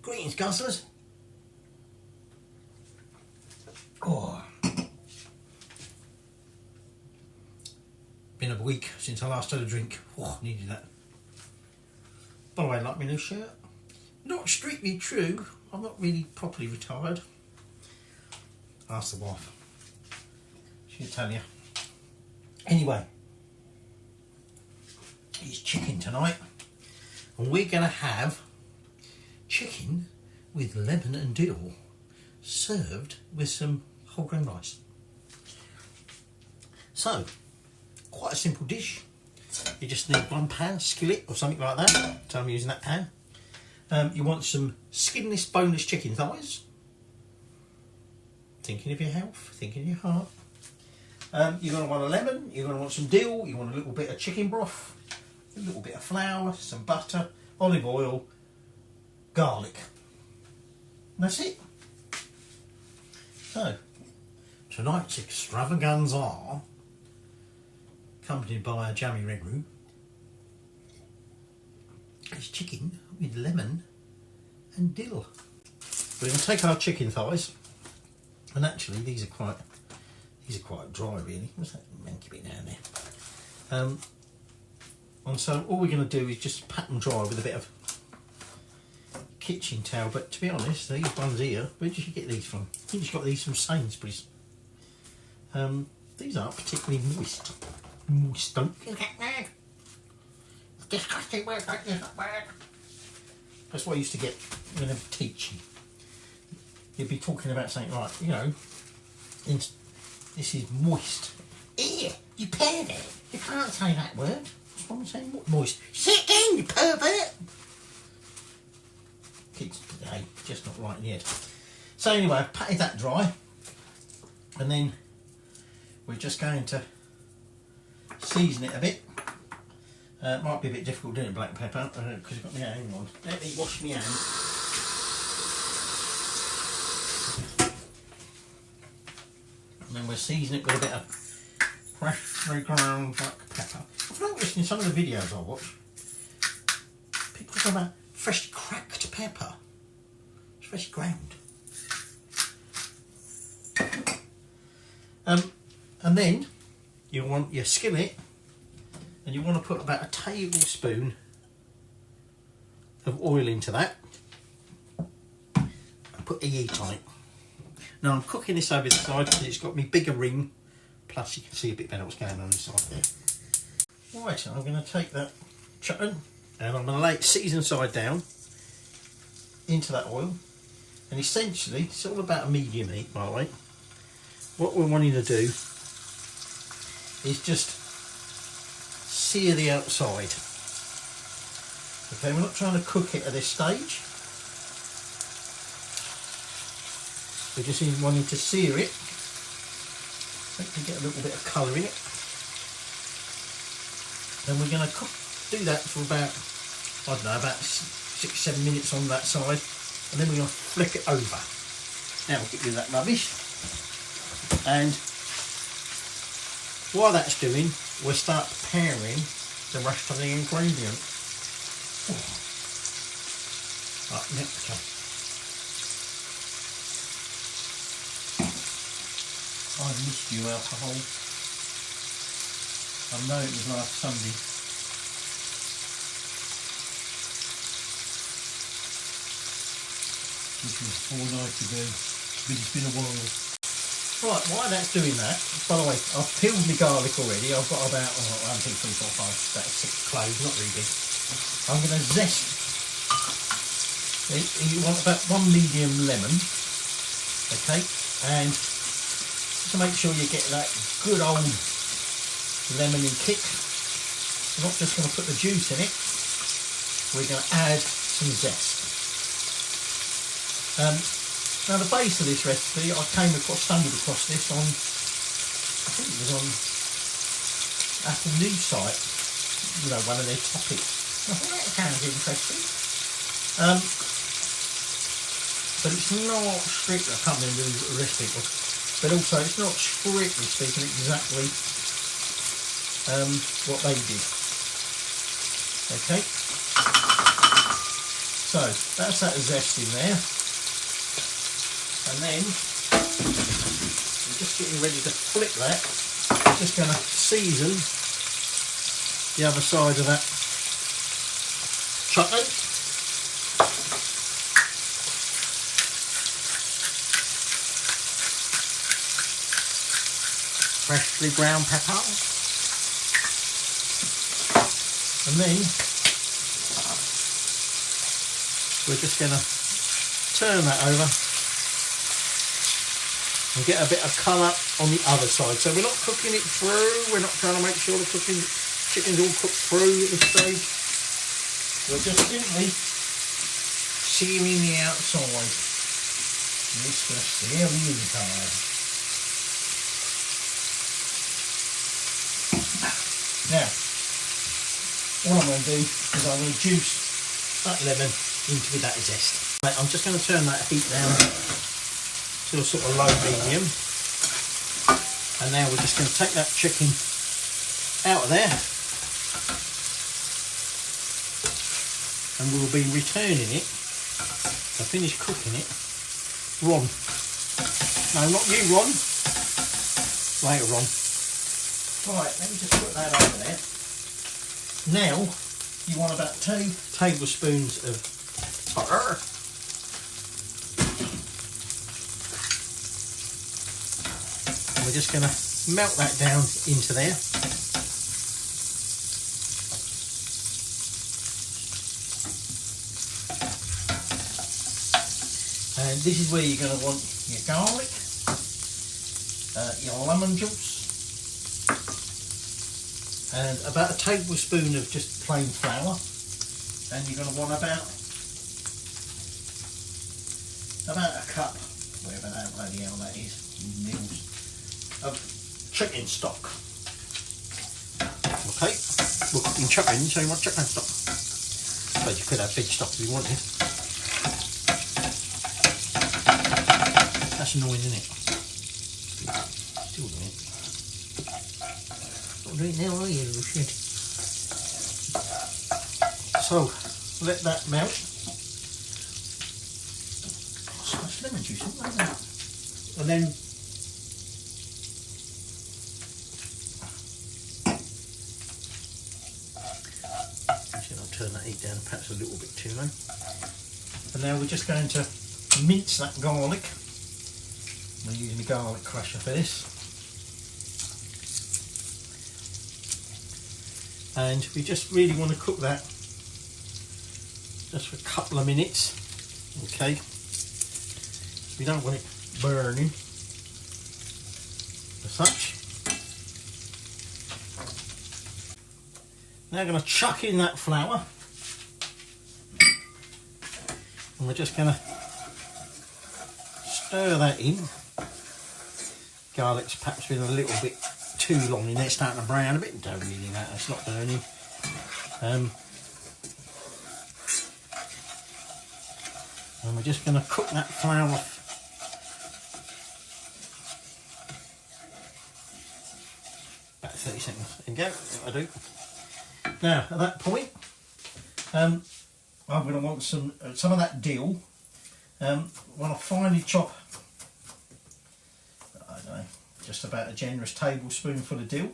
Greetings, Guzzlers. Oh, been a week since I last had a drink. Oh, needed that. By the way, I like my new shirt. Not strictly true. I'm not really properly retired. Ask the wife. She'll tell you. Anyway, it's chicken tonight, and we're going to have chicken with lemon and dill, served with some whole grain rice. So, quite a simple dish. You just need one pan, skillet or something like that. So I'm using that pan. You want some skinless, boneless chicken thighs. Thinking of your health, thinking of your heart. You're going to want a lemon, you're going to want some dill, you want a little bit of chicken broth, a little bit of flour, some butter, olive oil, garlic. And that's it. So, tonight's extravaganza, accompanied by a jammy red roux, is chicken with lemon and dill. We're going to take our chicken thighs, and actually these are quite dry really. What's that manky bit down there? And so all we're going to do is just pat them dry with a bit of kitchen towel. But to be honest, these ones here, where did you get these from? I think you got these from Sainsbury's. These aren't particularly moist. Moist, don't you get that? It's disgusting work like this at work. That's what I used to get when I was teaching. You'd be talking about something like, you know, this is moist. Ew, you pervert. You can't say that word. That's what I'm saying. What moist? Sit down, you pervert. Kids today, just not right in the head. So anyway, I've patted that dry. And then we're just going to season it a bit. It might be a bit difficult doing black pepper because I've got my hand on. Let me wash my hand. And then we'll season it with a bit of freshly ground black pepper. I've noticed in some of the videos I watch, people talk about freshly cracked pepper. It's freshly ground. And then you want your skillet, and you want to put about a tablespoon of oil into that and put a heat on it. Now I'm cooking this over the side because it's got me bigger ring, plus you can see a bit better what's going on inside there. Right, so I'm going to take that chicken and I'm going to lay it seasoned side down into that oil, and essentially it's all about a medium heat, by the way. What we're wanting to do is just sear the outside. Okay, we're not trying to cook it at this stage. We're just wanting to sear it. Make it get a little bit of colour in it. Then we're going to do that for about, I don't know, about 6-7 minutes on that side, and then we're going to flick it over. Now we'll get rid of that rubbish. And while that's doing, we'll start preparing the rest of the ingredient. Right, nectar. I missed you, alcohol. I know it was last Sunday. Which was 4 nights ago, but it's been a while. Right, while that's doing that, by the way, I've peeled my garlic already. I've got about, 1, 2, 3, 4, 5, about 6 cloves, not really big. I'm going to zest. You want about 1 medium lemon, okay, and to make sure you get that good old lemony kick. We're not just going to put the juice in it, we're going to add some zest. Now the base of this recipe, I stumbled across this on, I think it was on Apple News site, you know, one of their topics. I thought that sounds interesting. But it's not strictly, I can't remember the recipe was, but also it's not strictly speaking exactly what they did. Okay. So that's that zest in there, and then we're just getting ready to flip that. I'm just going to season the other side of that chocolate. Freshly ground pepper, and then we're just going to turn that over and get a bit of colour on the other side. So we're not cooking it through, we're not trying to make sure the chicken's all cooked through at this stage. We're just simply searing the outside. This will seal the inside. Now, what I'm going to do is I'm going to juice that lemon into with that zest. Right, I'm just going to turn that heat down to a sort of low medium, and now we're just going to take that chicken out of there, and we'll be returning it. I finished cooking it. Ron, no, not you, Ron. Later on. Right, let me just put that over there. Now, you want about 2 tablespoons of butter. And we're just going to melt that down into there. And this is where you're going to want your garlic, your lemon juice, and about a tablespoon of just plain flour, and you're going to want about a cup, whatever that bloody hell that is, mils, of chicken stock. Okay, we're cooking chicken, so you want chicken stock. But you could have veg stock if you wanted. That's annoying, isn't it? Still doing it. Not doing it now, are you, little shit? So, let that melt. So much lemon juice, isn't there? And then actually I'll turn that heat down perhaps a little bit too low. And now we're just going to mince that garlic. I'm using the garlic crusher for this. And we just really want to cook that just for a couple of minutes. Okay. We don't want it burning as such. Now I'm going to chuck in that flour, and we're just going to stir that in. Garlic's perhaps been a little bit too long in there, starting to brown a bit. Don't really matter, it's not burning. And we're just going to cook that flour about 30 seconds. There you go, that'll do. Now at that point, I'm going to want some of that dill. When I finally chop, I don't know, just about a generous tablespoonful of dill.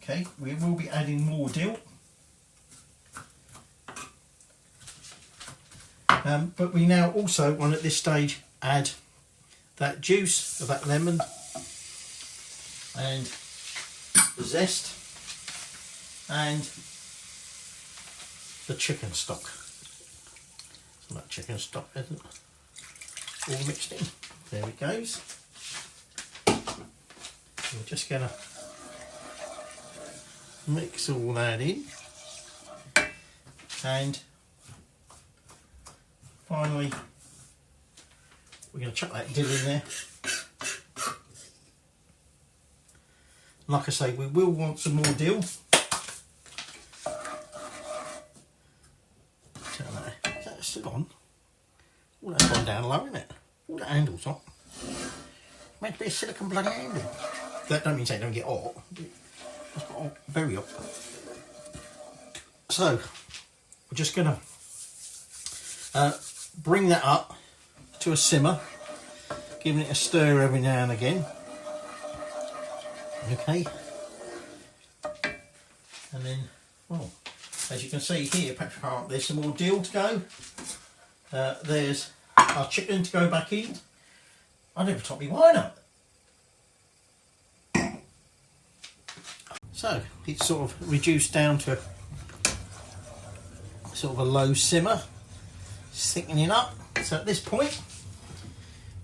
Okay, we will be adding more dill. But we now also want at this stage add that juice of that lemon and the zest and the chicken stock. Some of that chicken stock isn't all mixed in. There it goes. We're just going to mix all that in, and finally we're going to chuck that dill in there. Like I say, we will want some more dill. Is that still on? Oh, that's gone down low, isn't it? Oh, that handle's hot. Meant to be a silicone bloody handle. That don't mean say don't get hot. It's got very hot. So, we're just going to bring that up to a simmer, giving it a stir every now and again. Okay, and then, well, as you can see here, there's some more dill to go. There's our chicken to go back in. I never topped my wine up. So it's sort of reduced down to sort of a low simmer, thickening up. So at this point,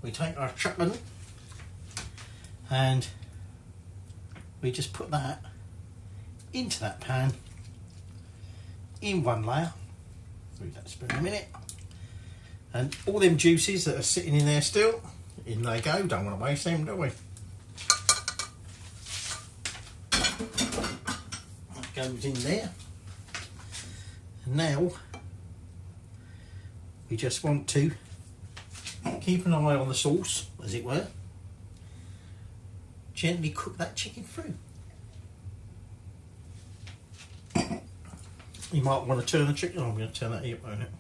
we take our chicken and we just put that into that pan in one layer. Leave that spin a minute. And all them juices that are sitting in there still, in they go. Don't want to waste them, do we? That goes in there. And now we just want to keep an eye on the sauce, as it were. Gently cook that chicken through. You might want to turn the chicken. I'm going to turn that here, won't it?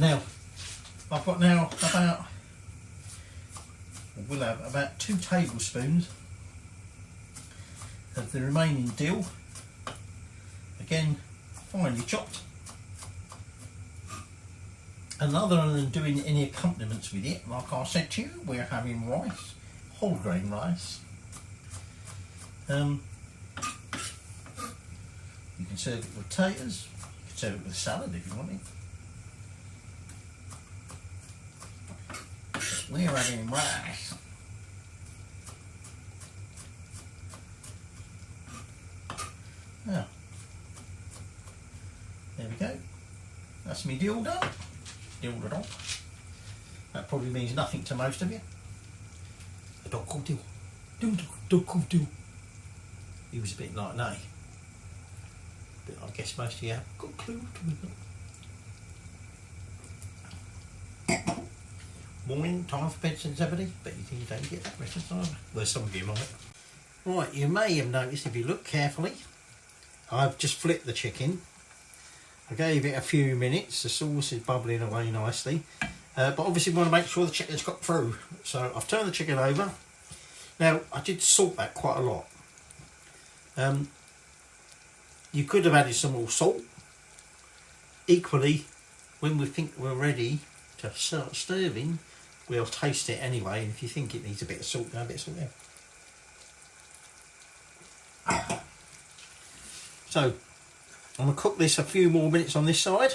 Now, I've got now we'll have about 2 tablespoons of the remaining dill, again finely chopped. And other than doing any accompaniments with it, like I said to you, we're having rice, whole grain rice. You can serve it with potatoes, you can serve it with salad if you want it. We're having rice. Now, there we go. That's me dill done. Dilled it on. That probably means nothing to most of you. A dog called Dill. Dog called Dill. He was a bit like Nay. But I guess most of you have got a clue. Morning, time for bed since everybody, but you think you don't get that rest of the time. Well, some of you might. Right, you may have noticed if you look carefully, I've just flipped the chicken. I gave it a few minutes, the sauce is bubbling away nicely, but obviously we want to make sure the chicken's got through. So I've turned the chicken over. Now, I did salt that quite a lot. You could have added some more salt. Equally, when we think we're ready to start serving, we'll taste it anyway, and if you think it needs a bit of salt, a bit of salt there. So, I'm going to cook this a few more minutes on this side,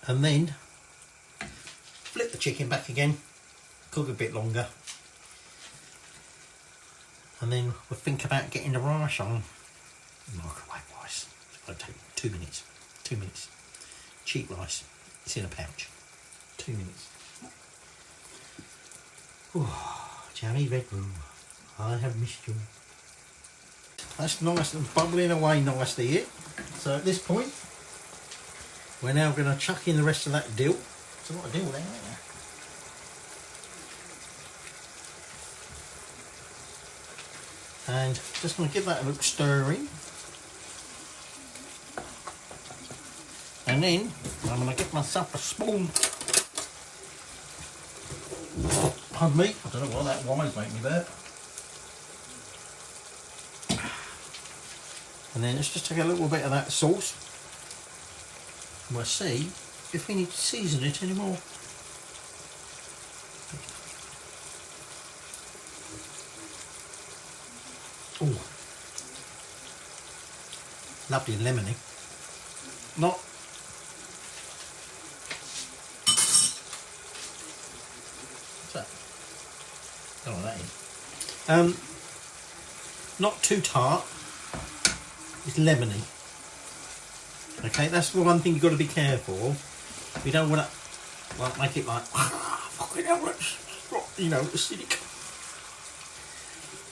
and then flip the chicken back again, cook a bit longer, and then we'll think about getting the rice on. Microwave rice. It's going to take 2 minutes. 2 minutes. Cheap rice. It's in a pouch. 2 minutes. Oh, jammy red room. I have missed you. That's nice and bubbling away nicely here. So at this point, we're now going to chuck in the rest of that dill. There's a lot of dill there, isn't there? And just going to give that a look stirring. And then I'm going to get myself a spoon. Pardon me, I don't know why that wine's making me burp. And then let's just take a little bit of that sauce. And we'll see if we need to season it anymore. Oh, lovely lemony. Not not too tart. It's lemony. Okay, that's the one thing you've got to be careful of. You don't want to like make it like fucking hell, you know, acidic.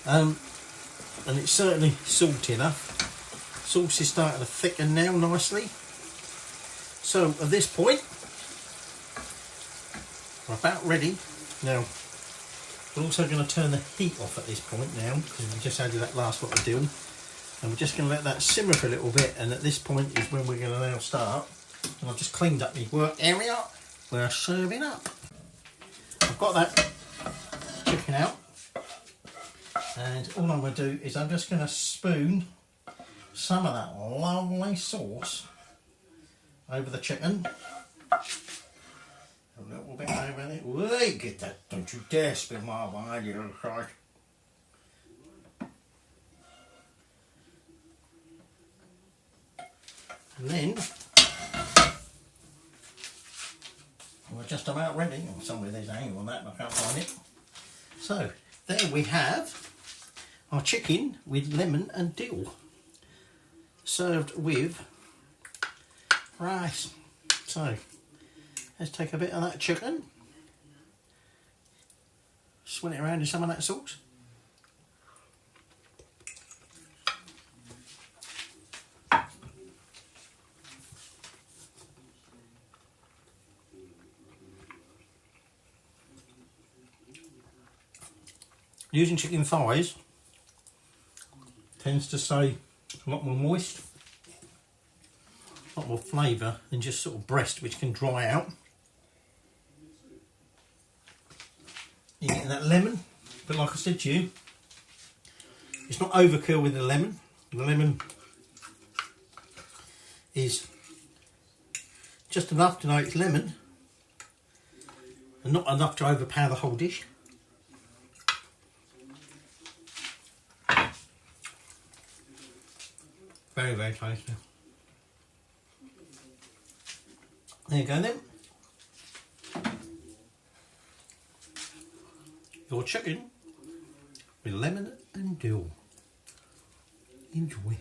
And it's certainly salty enough. Sauce is starting to thicken now nicely. So at this point, we're about ready. Now, we're also going to turn the heat off at this point now, because we just added that last lot of dill. And we're just going to let that simmer for a little bit, and at this point is when we're going to now start. And I've just cleaned up my work area where I'm serving up. I've got that chicken out, and all I'm going to do is I'm just going to spoon some of that lovely sauce over the chicken. A little bit over there. Wait, get that, don't you dare spill my wine, you little shite. And then we're just about ready. Oh, somewhere there's an angle on that, but I can't find it. So there we have our chicken with lemon and dill, served with rice. So let's take a bit of that chicken, swirl it around in some of that sauce. Using chicken thighs tends to stay a lot more moist, a lot more flavour than just sort of breast, which can dry out. You're getting that lemon, but like I said to you, it's not overkill with the lemon. The lemon is just enough to know it's lemon and not enough to overpower the whole dish. Very, very tasty. There you go then. Your chicken with lemon and dill. Enjoy.